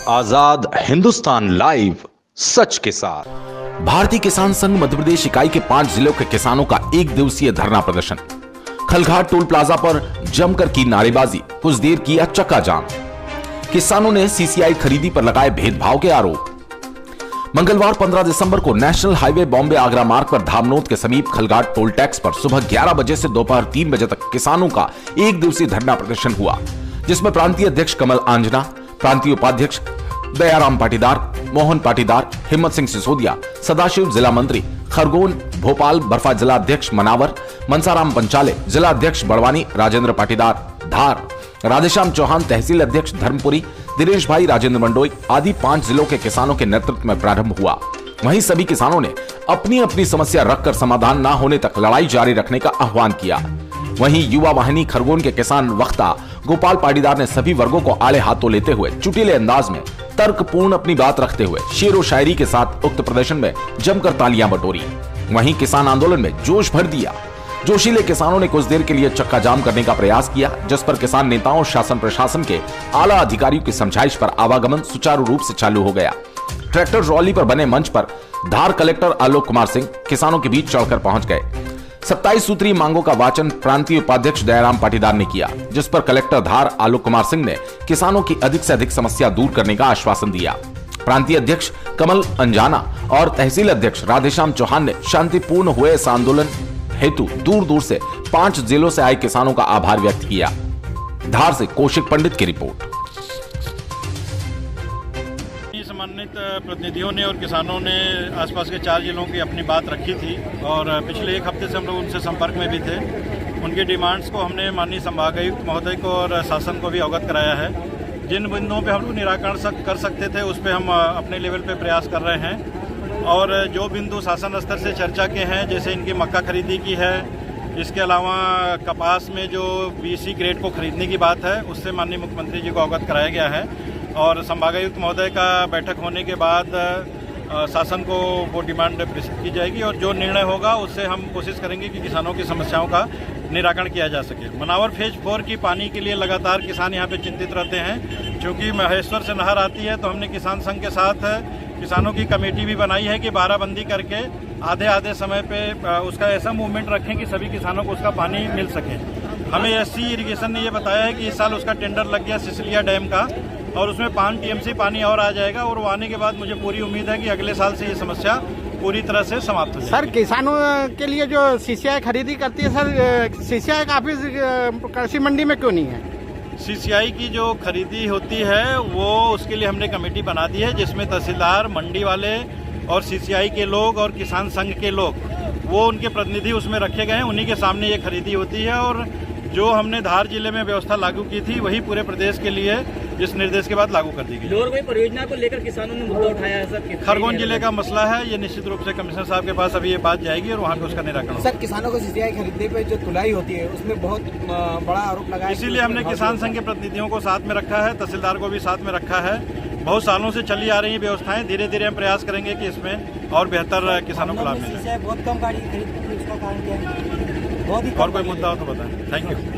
आजाद Hindustan live, सच के साथ। भारतीय किसान संघ मध्य प्रदेश इकाई के 5 जिलों के किसानों का 1 दिवसीय धरना प्रदर्शन। खलघाट टोल प्लाजा पर जमकर की नारेबाजी, कुछ देर किया चक्का जाम। किसानों ने सीसीआई खरीदी पर लगाए भेदभाव के आरोप। मंगलवार 15 दिसंबर को नेशनल हाईवे बॉम्बे आगरा मार्ग पर धामनोद के समीप खलघाट टोल टैक्स पर सुबह 11 बजे से दोपहर 3 बजे तक किसानों का 1 दिवसीय धरना प्रदर्शन हुआ, जिसमें प्रांतीय अध्यक्ष कमल आंजना, प्रांतीय उपाध्यक्ष दयाराम पाटीदार, मोहन पाटीदार, हिम्मत सिंह सिसोदिया, सदाशिव जिला मंत्री, खरगोन भोपाल बर्फा जिला अध्यक्ष मनावर, मनसाराम पंचाले, जिला अध्यक्ष बड़वानी, राजेंद्र पाटीदार धार, राधेश्याम चौहान तहसील अध्यक्ष धर्मपुरी, दिनेश भाई राजेंद्र मंडोई आदि 5 जिलों के किसानों के नेतृत्व में प्रारंभ हुआ। वहीं सभी किसानों ने अपनी अपनी समस्या रखकर समाधान न होने तक लड़ाई जारी रखने का आह्वान किया। वहीं युवा वाहिनी खरगोन के किसान वक्ता गोपाल पाटीदार ने सभी वर्गों को आड़े हाथों लेते हुए चुटीले अंदाज में तर्कपूर्ण अपनी बात रखते हुए शेरो शायरी के साथ उक्त प्रदर्शन में जमकर तालियां बटोरी। वहीं किसान आंदोलन में जोश भर दिया। जोशीले किसानों ने कुछ देर के लिए चक्का जाम करने का प्रयास किया, जिस पर किसान नेताओं, शासन प्रशासन के आला अधिकारियों की समझाइश पर आवागमन सुचारू रूप से चालू हो गया। ट्रैक्टर ट्रॉली पर बने मंच पर धार कलेक्टर आलोक कुमार सिंह किसानों के बीच चढ़कर पहुंच गए। 27 सूत्रीय मांगों का वाचन प्रांतीय उपाध्यक्ष दयाराम पाटीदार ने किया, जिस पर कलेक्टर धार आलोक कुमार सिंह ने किसानों की अधिक से अधिक समस्या दूर करने का आश्वासन दिया। प्रांतीय अध्यक्ष कमल अंजाना और तहसील अध्यक्ष राधेश्याम चौहान ने शांतिपूर्ण हुए इस आंदोलन हेतु दूर दूर से 5 जिलों से आए किसानों का आभार व्यक्त किया। धार से कौशिक पंडित की रिपोर्ट। सम्मानित प्रतिनिधियों ने और किसानों ने आसपास के 4 जिलों की अपनी बात रखी थी और पिछले 1 हफ्ते से हम लोग उनसे संपर्क में भी थे। उनकी डिमांड्स को हमने माननीय संभागायुक्त महोदय को और शासन को भी अवगत कराया है। जिन बिंदुओं पे हम लोग निराकरण कर सकते थे उस पर हम अपने लेवल पे प्रयास कर रहे हैं और जो बिंदु शासन स्तर से चर्चा के हैं, जैसे इनकी मक्का खरीदी की है, इसके अलावा कपास में जो बीसी ग्रेड को खरीदने की बात है उससे माननीय मुख्यमंत्री जी को अवगत कराया गया है और संभागायुक्त महोदय का बैठक होने के बाद शासन को वो डिमांड प्रेषित की जाएगी और जो निर्णय होगा उससे हम कोशिश करेंगे कि किसानों की समस्याओं का निराकरण किया जा सके। मनावर फेज 4 की पानी के लिए लगातार किसान यहाँ पे चिंतित रहते हैं। क्योंकि महेश्वर से नहर आती है तो हमने किसान संघ के साथ किसानों की कमेटी भी बनाई है कि बाराबंदी करके आधे समय पे उसका ऐसा मूवमेंट रखें कि सभी किसानों को उसका पानी मिल सके। हमें एससी इरिगेशन ने ये बताया है कि इस साल उसका टेंडर लग गया सिसलिया डैम का और उसमें 5 टीएमसी पानी और आ जाएगा और वो आने के बाद मुझे पूरी उम्मीद है कि अगले साल से ये समस्या पूरी तरह से समाप्त हो जाएगी। सर, किसानों के लिए जो सीसीआई खरीदी करती है सर, सीसीआई का ऑफिस कृषि मंडी में क्यों नहीं है? सीसीआई की जो खरीदी होती है वो उसके लिए हमने कमेटी बना दी है, जिसमें तहसीलदार, मंडी वाले और सीसीआई के लोग और किसान संघ के लोग, वो उनके प्रतिनिधि उसमें रखे गए हैं। उन्हीं के सामने ये खरीदी होती है और जो हमने धार जिले में व्यवस्था लागू की थी वही पूरे प्रदेश के लिए इस निर्देश के बाद लागू कर दी गई। और कोई परियोजना को लेकर किसानों ने मुद्दा उठाया है सर? खरगोन जिले का मसला है, ये निश्चित रूप से कमिश्नर साहब के पास अभी ये बात जाएगी और वहाँ पे उसका निराकरण। सर, किसानों को सीसीआई खरीदने पे जो तुलाई होती है उसमें बहुत बड़ा आरोप लगाया, इसीलिए हमने किसान संघ के प्रतिनिधियों को साथ में रखा है, तहसीलदार को भी साथ में रखा है। बहुत सालों से चली आ रही व्यवस्थाएं, धीरे धीरे हम प्रयास करेंगे कि इसमें और बेहतर किसानों को लाभ मिले। बहुत कम गाड़ी खरीदने का कारण क्या है? और कोई मुद्दा हो तो बताएं। Thank you.